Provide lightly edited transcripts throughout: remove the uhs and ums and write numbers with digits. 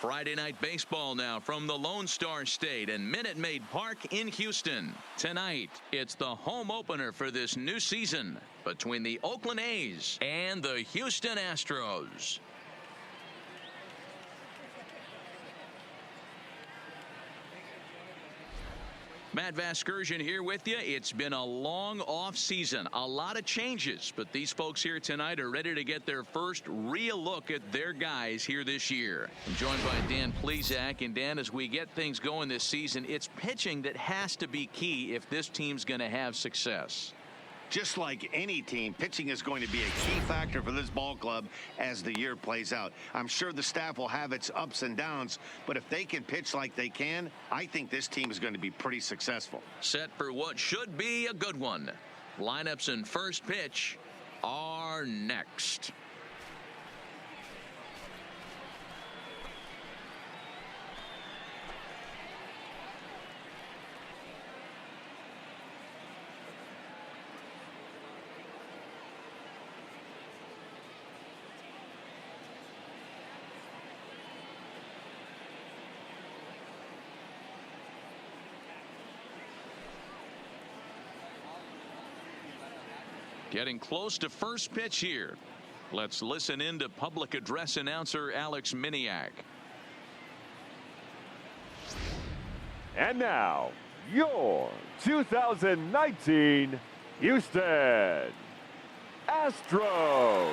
Friday night baseball now from the Lone Star State and Minute Maid Park in Houston. Tonight, it's the home opener for this new season between the Oakland A's and the Houston Astros. Matt Vasgersian here with you. It's been a long off season, a lot of changes, but these folks here tonight are ready to get their first real look at their guys here this year. I'm joined by Dan Plesac, and Dan, as we get things going this season, it's pitching that has to be key if this team's going to have success. Just like any team, pitching is going to be a key factor for this ball club as the year plays out. I'm sure the staff will have its ups and downs, but if they can pitch like they can, I think this team is going to be pretty successful. Set for what should be a good one. Lineups and first pitch are next. Getting close to first pitch here. Let's listen in to public address announcer Alex Miniak. And now, your 2019 Houston Astros.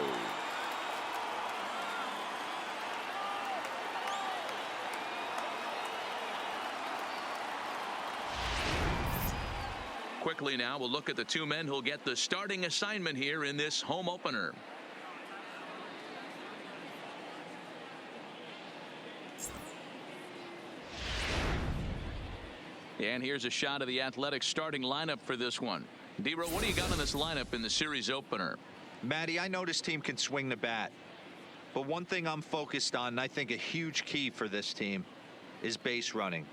Quickly now, we'll look at the two men who'll get the starting assignment here in this home opener. And here's a shot of the Athletics starting lineup for this one. D-Row, what do you got on this lineup in the series opener? Matty, I know this team can swing the bat, but one thing I'm focused on, and I think a huge key for this team, is base running.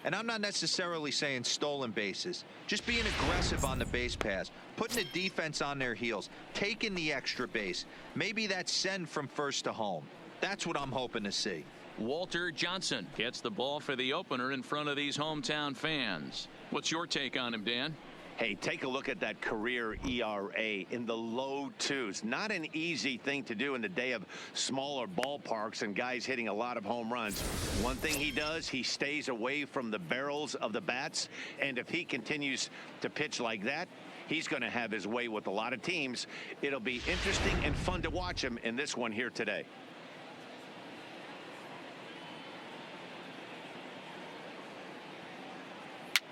And I'm not necessarily saying stolen bases, just being aggressive on the base pass, putting the defense on their heels, taking the extra base. Maybe that's send from first to home. That's what I'm hoping to see. Walter Johnson gets the ball for the opener in front of these hometown fans. What's your take on him, Dan? Hey, take a look at that career ERA in the low twos. Not an easy thing to do in the day of smaller ballparks and guys hitting a lot of home runs. One thing he does, he stays away from the barrels of the bats. And if he continues to pitch like that, he's going to have his way with a lot of teams. It'll be interesting and fun to watch him in this one here today.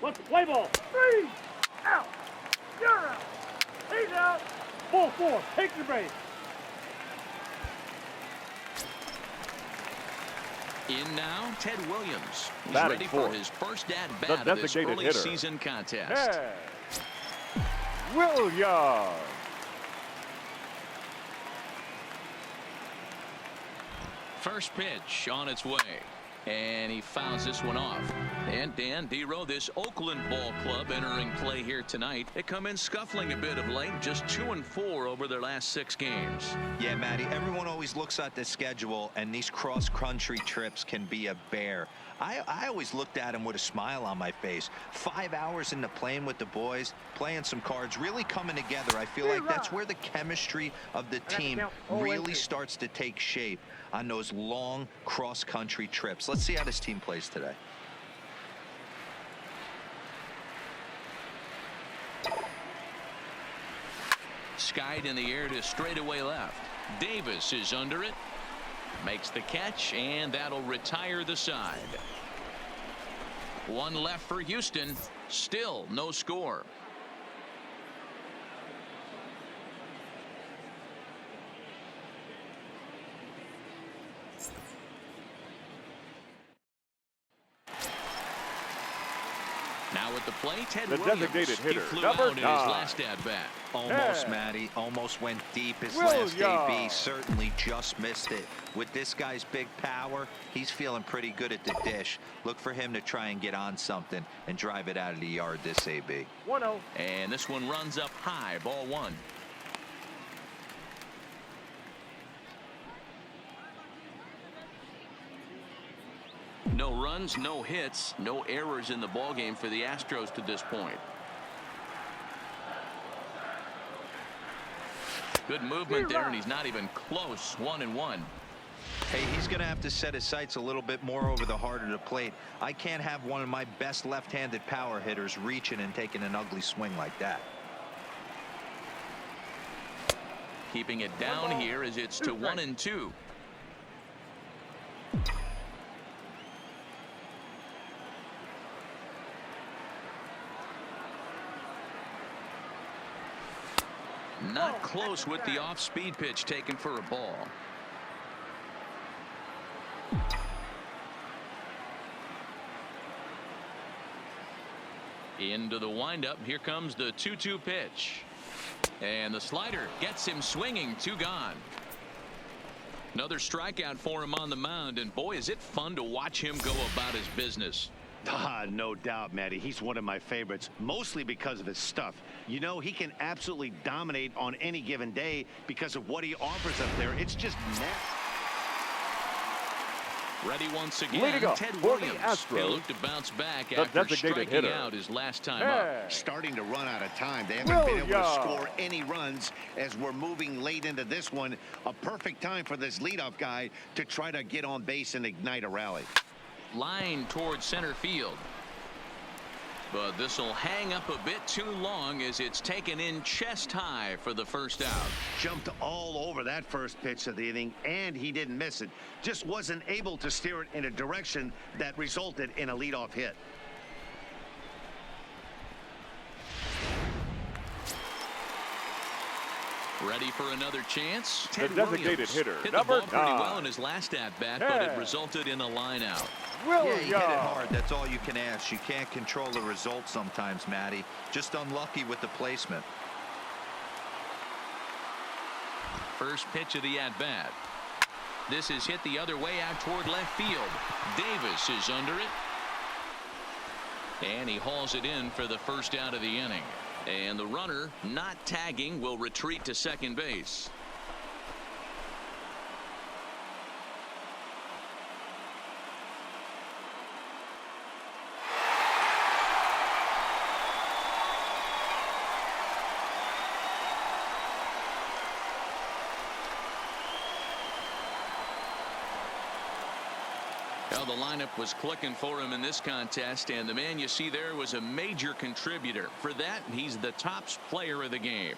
Let's play ball. 3 out. You're out. He's out. Ball 4. Take your base. In now, Ted Williams. He's Batting ready fourth, for his first at-bat of this early hitter, season contest. Ted Williams. First pitch on its way. And he fouls this one off. And Dan, D-Row, this Oakland ball club entering play here tonight. They come in scuffling a bit of late, just 2-4 over their last 6 games. Yeah, Matty, everyone always looks at the schedule, and these cross-country trips can be a bear. I always looked at him with a smile on my face. 5 hours in the plane with the boys, playing some cards, really coming together. I feel like that's where the chemistry of the team really starts to take shape on those long cross-country trips. Let's see how this team plays today. Skied in the air to straightaway left. Davis is under it. Makes the catch, and that'll retire the side. One left for Houston. Still no score. Now at the plate, Ted Williams. Designated hitter, he flew number out in his 9. last at-bat. Almost, Matty. Almost went deep his last AB. Certainly just missed it. With this guy's big power, he's feeling pretty good at the dish. Look for him to try and get on something and drive it out of the yard this AB. 1-0. And this one runs up high, ball 1. No runs, no hits, no errors in the ballgame for the Astros to this point. Good movement there, and he's not even close. 1-1. Hey, he's going to have to set his sights a little bit more over the heart of the plate. I can't have one of my best left-handed power hitters reaching and taking an ugly swing like that. Keeping it down here as it's to 1-2. Not close with the off-speed pitch taken for a ball. Into the windup. Here comes the 2-2 pitch. And the slider gets him swinging. 2 gone. Another strikeout for him on the mound. And boy, is it fun to watch him go about his business. No doubt, Matty. He's one of my favorites, mostly because of his stuff. You know, he can absolutely dominate on any given day because of what he offers up there. It's just nasty. Ready once again, Leading up Ted for the Williams. Astros, He'll look to bounce back the after designated striking hitter, out his last time up. Starting to run out of time. They haven't been able to score any runs as we're moving late into this one. A perfect time for this leadoff guy to try to get on base and ignite a rally. Line towards center field. But this will hang up a bit too long as it's taken in chest high for the first out. Jumped all over that first pitch of the inning, and he didn't miss it. Just wasn't able to steer it in a direction that resulted in a leadoff hit. Ready for another chance? The Ted designated Williams hitter, hit number the ball pretty 9. well in his last at-bat, but it resulted in a line out. Yeah, he hit it hard. That's all you can ask. You can't control the result sometimes, Matty. Just unlucky with the placement. First pitch of the at-bat. This is hit the other way out toward left field. Davis is under it. And he hauls it in for the first out of the inning. And the runner, not tagging, will retreat to second base. Well, the lineup was clicking for him in this contest, and the man you see there was a major contributor. For that, he's the top player of the game.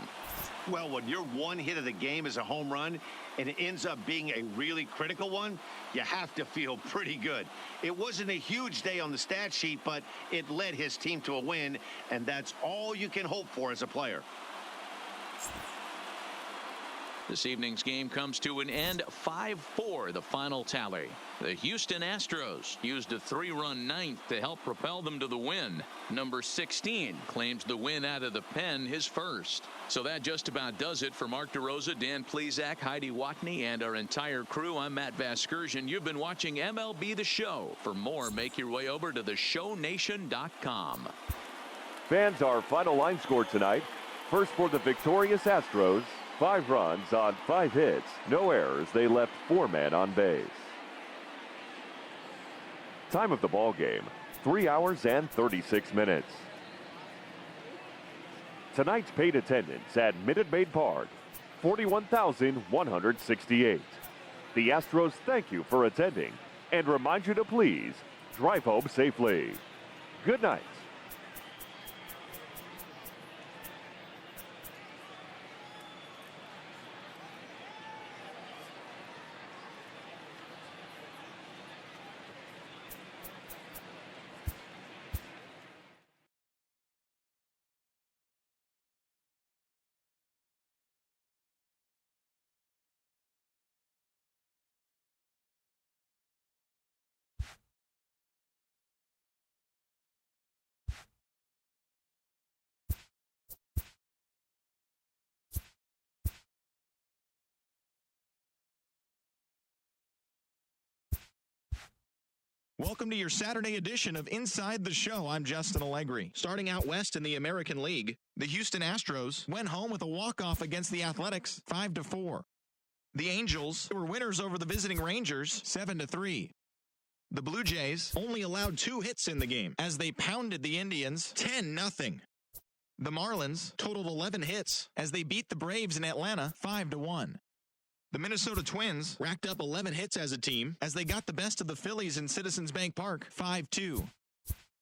Well, when your one hit of the game is a home run and it ends up being a really critical one, you have to feel pretty good. It wasn't a huge day on the stat sheet, but it led his team to a win, and that's all you can hope for as a player. This evening's game comes to an end. 5-4 the final tally. The Houston Astros used a 3-run ninth to help propel them to the win. Number 16 claims the win out of the pen, his first. So that just about does it for Mark DeRosa, Dan Plesac, Heidi Watney, and our entire crew. I'm Matt Vasgersian. You've been watching MLB The Show. For more, make your way over to theshownation.com. Fans, our final line score tonight. First for the victorious Astros. 5 runs on 5 hits. No errors. They left 4 men on base. Time of the ball game, 3 hours and 36 minutes. Tonight's paid attendance at Minute Maid Park, 41,168. The Astros thank you for attending and remind you to please drive home safely. Good night. Welcome to your Saturday edition of Inside the Show. I'm Justin Allegri. Starting out west in the American League, the Houston Astros went home with a walk-off against the Athletics, 5-4. The Angels were winners over the visiting Rangers, 7-3. The Blue Jays only allowed 2 hits in the game as they pounded the Indians 10-0. The Marlins totaled 11 hits as they beat the Braves in Atlanta 5-1. The Minnesota Twins racked up 11 hits as a team as they got the best of the Phillies in Citizens Bank Park 5-2.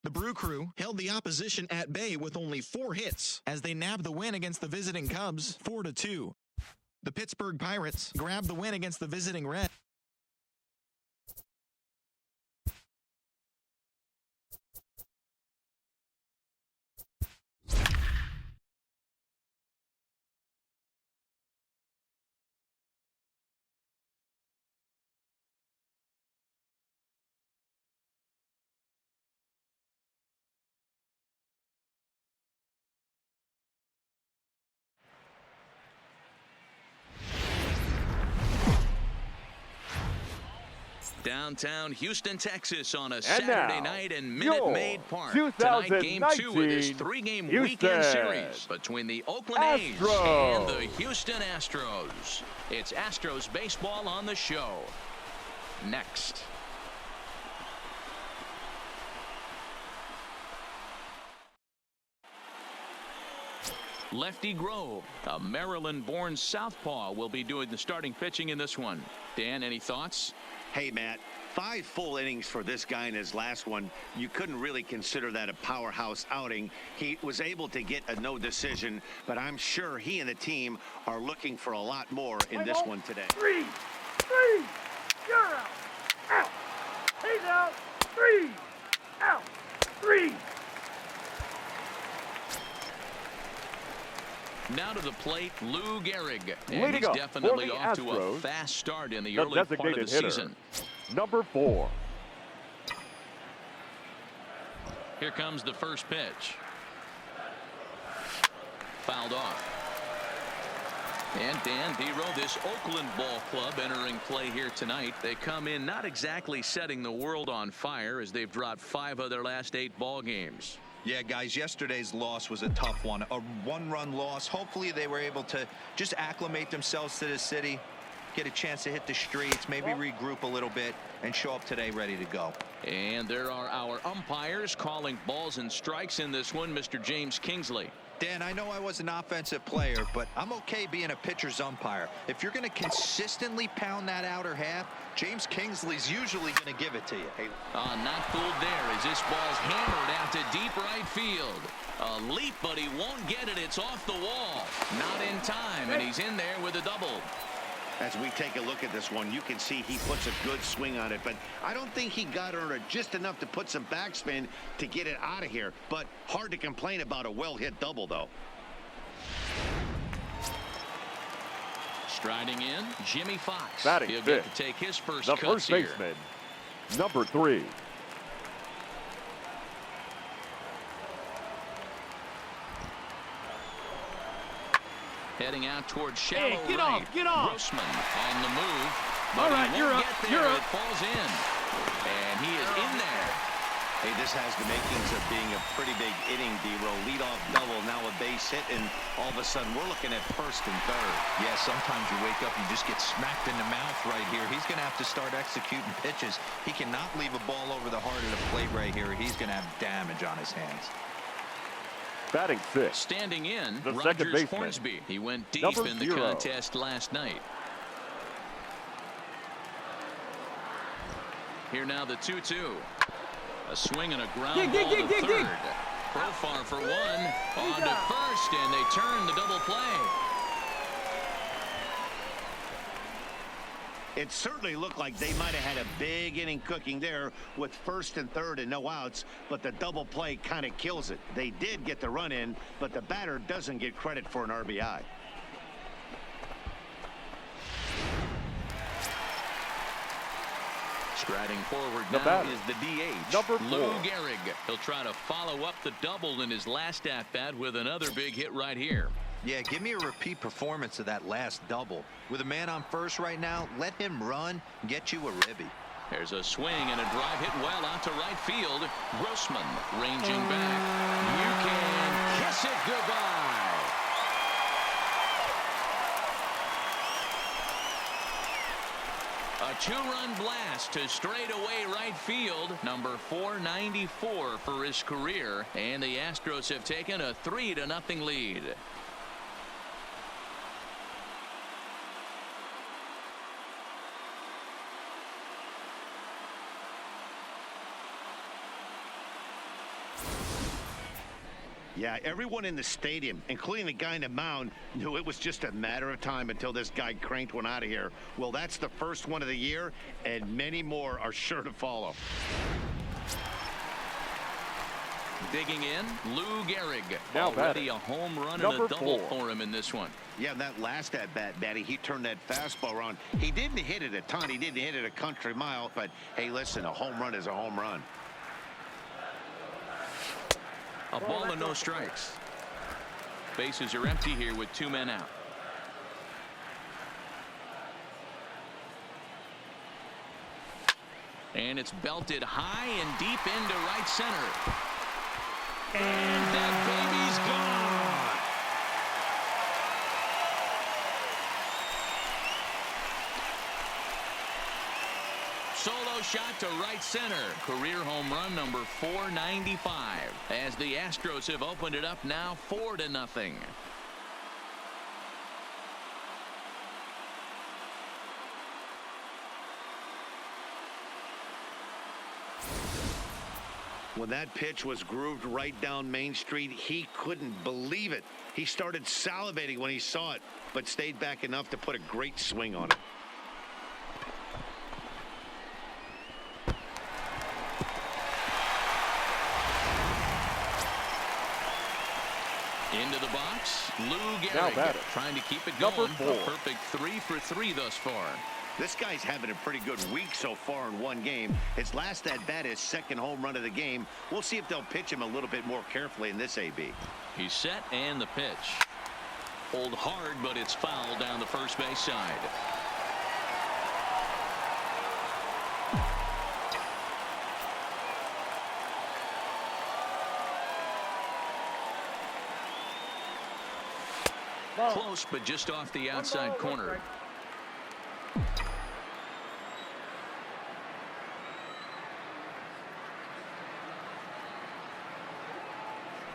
The Brew Crew held the opposition at bay with only 4 hits as they nabbed the win against the visiting Cubs 4-2. The Pittsburgh Pirates grabbed the win against the visiting Reds. Downtown Houston, Texas on a Saturday night in Minute Maid Park. 2019 Tonight, Game 2 of this 3-game weekend series between the Oakland A's and the Houston Astros. It's Astros baseball on the show. Next. Lefty Grove, a Maryland-born southpaw, will be doing the starting pitching in this one. Dan, any thoughts? Hey, Matt, 5 full innings for this guy in his last one. You couldn't really consider that a powerhouse outing. He was able to get a no decision, but I'm sure he and the team are looking for a lot more in this one today. 3, you're out. Out. He's out. 3, out. 3. Now to the plate, Lou Gehrig. And Leading he's up definitely for the off to a Astros, fast start in the the early part of the designated hitter, season. number 4. Here comes the first pitch. Fouled off. And Dan Dero, this Oakland ball club entering play here tonight. They come in not exactly setting the world on fire as they've dropped 5 of their last 8 ball games. Yeah, guys, yesterday's loss was a tough one. A 1-run loss. Hopefully they were able to just acclimate themselves to the city, get a chance to hit the streets, maybe regroup a little bit, and show up today ready to go. And there are our umpires calling balls and strikes in this one, Mr. James Kingsley. Dan, I know I was an offensive player, but I'm okay being a pitcher's umpire. If you're going to consistently pound that outer half, James Kingsley's usually going to give it to you. Hey. Not fooled there as this ball's hammered out to deep right field. A leap, but he won't get it. It's off the wall. Not in time, and he's in there with a double. As we take a look at this one, you can see he puts a good swing on it, but I don't think he got under it just enough to put some backspin to get it out of here. But hard to complain about a well-hit double, though. Striding in, Jimmy Fox. Batting He'll fifth, get to take his first the cuts first here. baseman, number 3. Heading out towards shallow Hey, get right. off, get off. Grossman on the move. But All right, he you're won't up, get you're there. up. It falls in. And he is in there. Hey, this has the makings of being a pretty big inning, D-Row. Leadoff double, now a base hit, and all of a sudden we're looking at first and third. Yeah, sometimes you wake up, you just get smacked in the mouth right here. He's going to have to start executing pitches. He cannot leave a ball over the heart of the plate right here. He's going to have damage on his hands. Batting 6th, Standing in, the second Rogers baseman, Hornsby. He went deep number in the 0. contest last night. Here now the 2-2. A swing and a ground ball to third. Profar for one. On to first, and they turn the double play. It certainly looked like they might have had a big inning cooking there with first and third and no outs, but the double play kind of kills it. They did get the run in, but the batter doesn't get credit for an RBI. Striding forward The now batter, is the DH, number 4. Lou Gehrig. He'll try to follow up the double in his last at-bat with another big hit right here. Yeah, give me a repeat performance of that last double. With a man on first right now, let him run and get you a ribby. There's a swing and a drive hit well out to right field. Grossman ranging back. You can kiss it goodbye. A A two-run blast to straightaway right field. Number 494 for his career. And the Astros have taken a 3-0 lead. Yeah, everyone in the stadium, including the guy in the mound, knew it was just a matter of time until this guy cranked one out of here. Well, that's the first one of the year, and many more are sure to follow. Digging in, Lou Gehrig. Now Already a home run and a number double 4 for him in this one. Yeah, that last at-bat, Batty, he turned that fastball around. He didn't hit it a ton. He didn't hit it a country mile. But, hey, listen, a home run is a home run. A ball and no strikes. Bases are empty here with 2 men out. And it's belted high and deep into right center. And that baby's gone. Solo shot to right center. Career home run number 495. As the Astros have opened it up now 4-0. When that pitch was grooved right down Main Street, he couldn't believe it. He started salivating when he saw it, but stayed back enough to put a great swing on it. Into the box, Lou Now Gehrig batter, trying to keep it number going. 4. A perfect 3 for 3 thus far. This guy's having a pretty good week so far in one game. His last at-bat, his second home run of the game. We'll see if they'll pitch him a little bit more carefully in this AB. He's set and the pitch. Pulled hard, but it's foul down the first base side. Close, but just off the outside corner.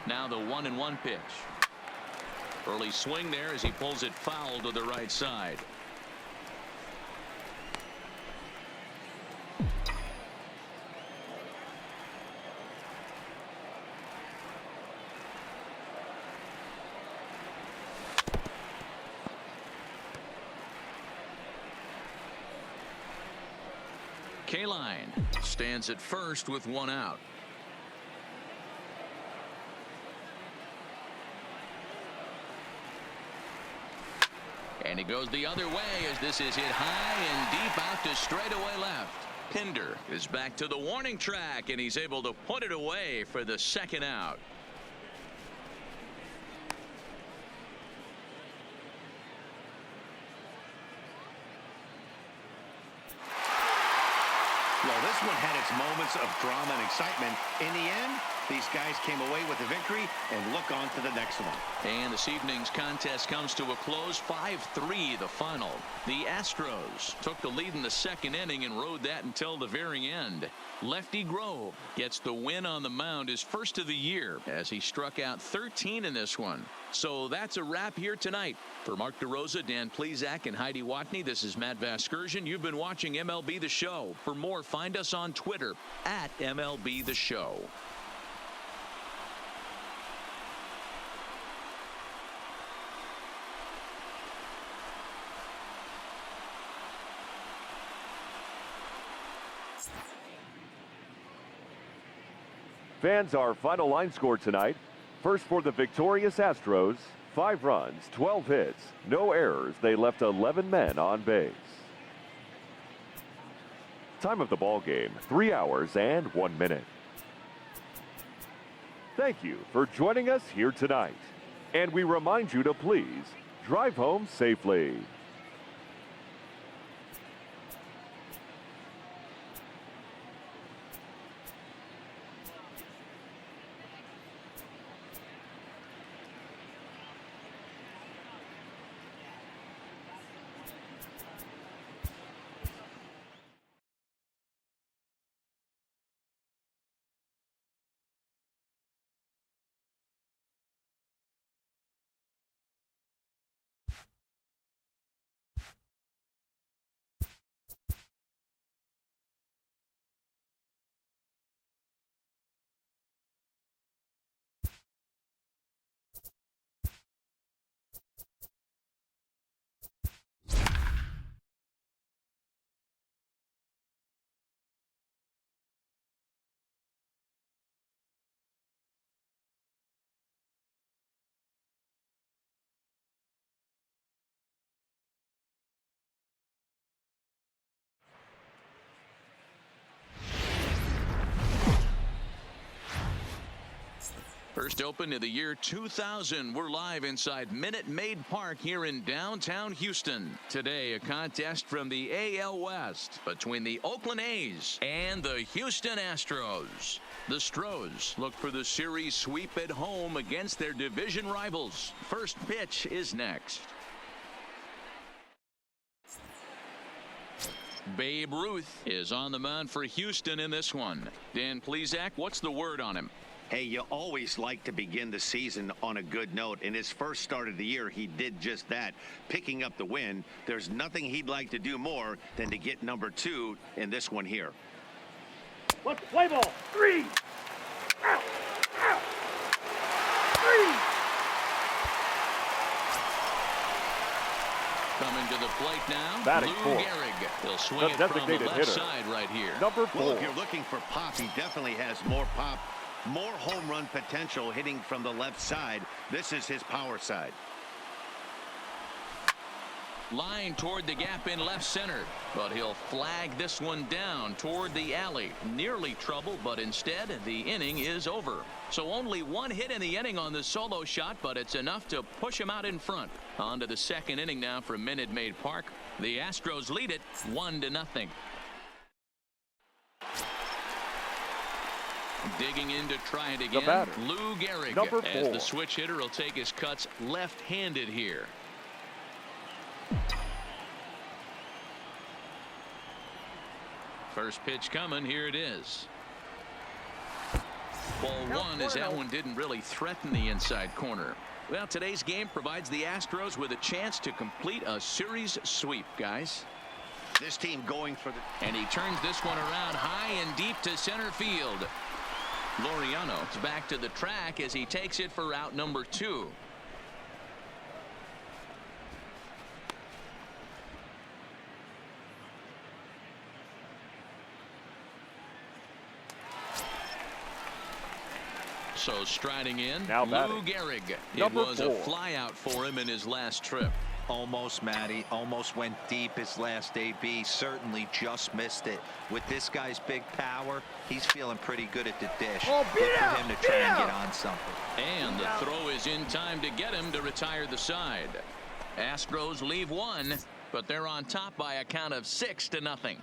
Now the 1-1 pitch. Early swing there as he pulls it foul to the right side. K-line stands at first with 1 out. And he goes the other way as this is hit high and deep out to straightaway left. Pinder is back to the warning track, and he's able to put it away for the 2nd out. Well, this one had its moments of drama and excitement. In the end, these guys came away with the victory and look on to the next one. And this evening's contest comes to a close. 5-3 the final. The Astros took the lead in the 2nd inning and rode that until the very end. Lefty Grove gets the win on the mound, his first of the year, as he struck out 13 in this one. So that's a wrap here tonight. For Mark DeRosa, Dan Plesac, and Heidi Watney, this is Matt Vasgersian. You've been watching MLB The Show. For more, find us on Twitter at MLB The Show. Fans, our final line score tonight. First for the victorious Astros, 5 runs, 12 hits, no errors. They left 11 men on base. Time of the ball game, 3 hours and 1 minute. Thank you for joining us here tonight. And we remind you to please drive home safely. First opened in the year 2000. We're live inside Minute Maid Park here in downtown Houston. Today, a contest from the AL West between the Oakland A's and the Houston Astros. The Stros look for the series sweep at home against their division rivals. First pitch is next. Babe Ruth is on the mound for Houston in this one. Dan Plesac, what's the word on him? Hey, you always like to begin the season on a good note. In his first start of the year, he did just that, picking up the win. There's nothing he'd like to do more than to get number 2 in this one here. Let's play ball. 3. Out. Out. 3. Coming to the plate now, Batting Lou fourth. Gehrig. He'll swing The it from the designated left hitter. side right here. Number 4. Well, if you're looking for pop, he definitely has more pop, more home run potential hitting from the left side. This is his power side. Line toward the gap in left center, but he'll flag this one down toward the alley. Nearly trouble, but instead the inning is over. So only one hit in the inning on the solo shot, but it's enough to push him out in front. On to the second inning now from Minute Maid Park. The Astros lead it 1-0. Digging in to try it again, batter, Lou Gehrig, number as 4. the switch hitter will take his cuts left-handed here. First pitch coming. Here it is. Ball 1 as that one didn't really threaten the inside corner. Well, today's game provides the Astros with a chance to complete a series sweep, guys. This team going for the... And he turns this one around high and deep to center field. Laureano's back to the track as he takes it for out number 2. So striding in, Now Lou batting, Gehrig. It number was 4. a flyout for him in his last trip. Almost, Matty. Almost went deep his last AB. Certainly just missed it. With this guy's big power, he's feeling pretty good at the dish. Oh, beat Look for out, him to beat try and out. get on something. And the throw is in time to get him to retire the side. Astros leave one, but they're on top by a count of 6-0.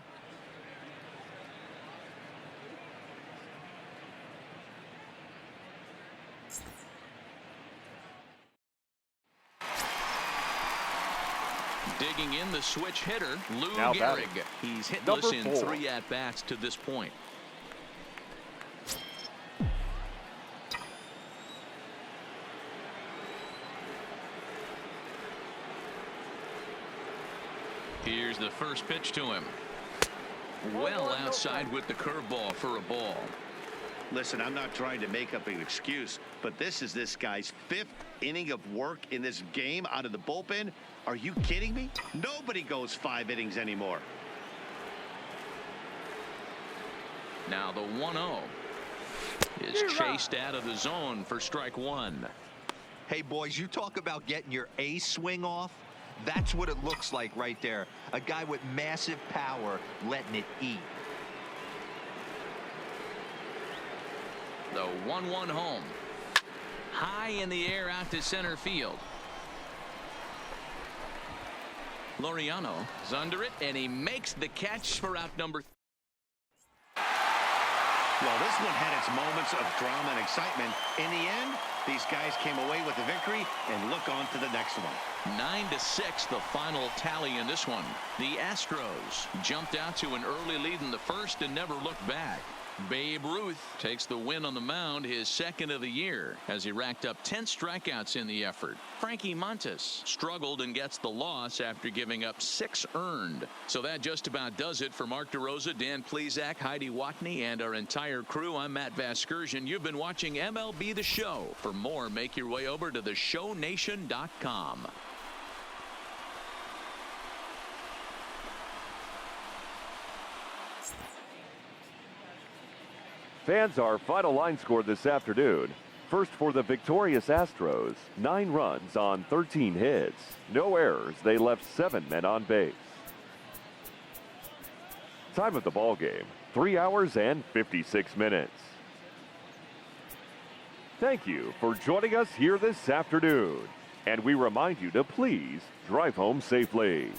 Digging in the switch hitter, Lou Now Gehrig. batting, He's hitless number in 4. 3 at-bats to this point. Here's the first pitch to him. Well outside with the curveball for a ball. Listen, I'm not trying to make up an excuse, but this is this guy's 5th inning of work in this game out of the bullpen. Are you kidding me? Nobody goes 5 innings anymore. Now the 1-0 is chased out of the zone for strike 1. Hey, boys, you talk about getting your A swing off. That's what it looks like right there. A guy with massive power letting it eat. The 1-1 home. High in the air out to center field. Laureano is under it, and he makes the catch for out number 3. Well, this one had its moments of drama and excitement. In the end, these guys came away with the victory and look on to the next one. 9-6 the final tally in this one. The Astros jumped out to an early lead in the first and never looked back. Babe Ruth takes the win on the mound, his 2nd of the year, as he racked up 10 strikeouts in the effort. Frankie Montas struggled and gets the loss after giving up 6 earned. So that just about does it for Mark DeRosa, Dan Plesac, Heidi Watney, and our entire crew. I'm Matt Vasgersian. You've been watching MLB The Show. For more, make your way over to theshownation.com. Fans, our final line score this afternoon. First for the victorious Astros, 9 runs on 13 hits. No errors. They left 7 men on base. Time of the ball game, 3 hours and 56 minutes. Thank you for joining us here this afternoon. And we remind you to please drive home safely.